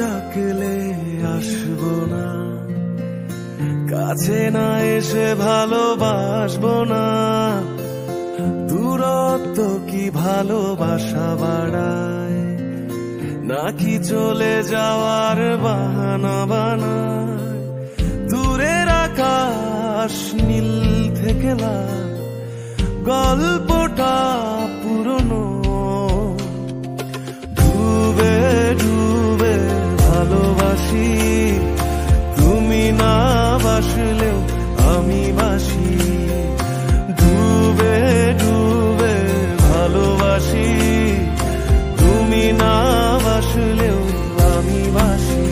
ডাকলে আসবো না, কাছে না এসে ভালোবাসবো না। দূরত্ব কি ভালোবাসা বাড়ায়, নাকি চলে যাওয়ার বাহানা বানায়? দূরের আকাশ নীল থেকে লাল, গল্পটা পুরনো। ডুবে ডুবে ভালোবাসি, তুমি না বাসলেও আমি বাসি। ডুবে ডুবে ভালোবাসি, তুমি না বাসলেও আমি বাসি।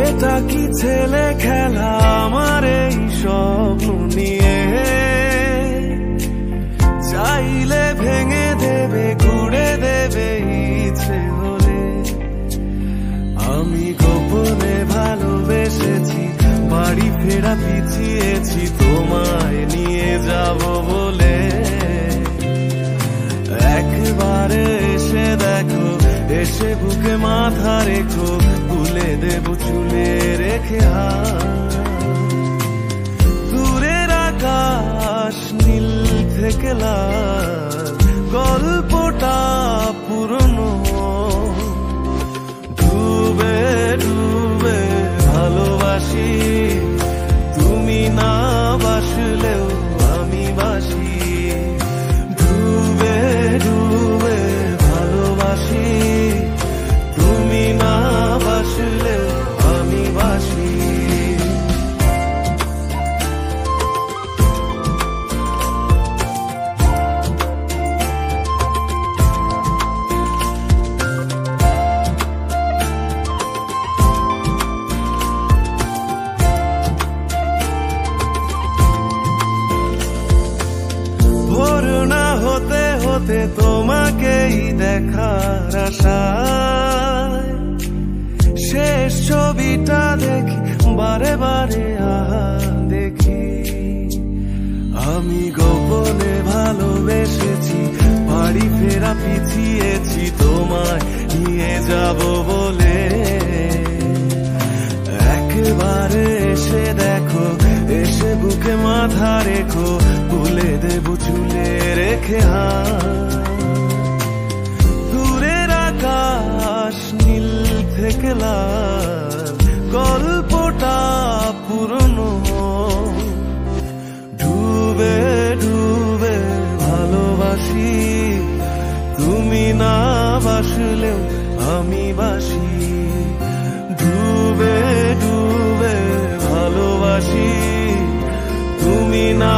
এটা কি ছেলে খেলা আমার এই স্বপ্ন নিয়ে? চাইলে ভেঙে দেবে, ঘুরে দেবে ইচ্ছে হলে। আমি গোপনে ভালোবেসেছি, বাড়ি ফেরা পিছিয়েছি তোমায় নিয়ে যাব বলে। একবারে এসে দেখো, এসে বুকে মাথা রেখো, তুলে দেব চুলে রেখে হাত। দূরের আকাশ নীল থেকে লাল, গল্পটা পুরনো। ডুবে ডুবে ভালোবাসি, তুমি না বাসলেও আমি বাসি। ডুবে ডুবে ভালোবাসি, তুমি না বাসলেও আমি বাসি। ভোর না হতে হতে তোমাকেই দেখার আশায়, শেষ ছবিটা দেখি বারে বারে দেখি। আমি গোপনে ভালোবেসেছি, বাড়ি ফেরা পিছিয়েছি তোমায় নিয়ে যাব বলে। একবারে এসে দেখো, এসে বুকে মাথা রেখো, তুলে দেব চুলে রেখে হাত। দূরের আকাশ নীল থেকে লাল, গল্পটা পুরনো। ডুবে ডুবে ভালোবাসি, তুমি না বাসলেও আমি বাসি। ডুবে ডুবে ভালোবাসি, তুমি না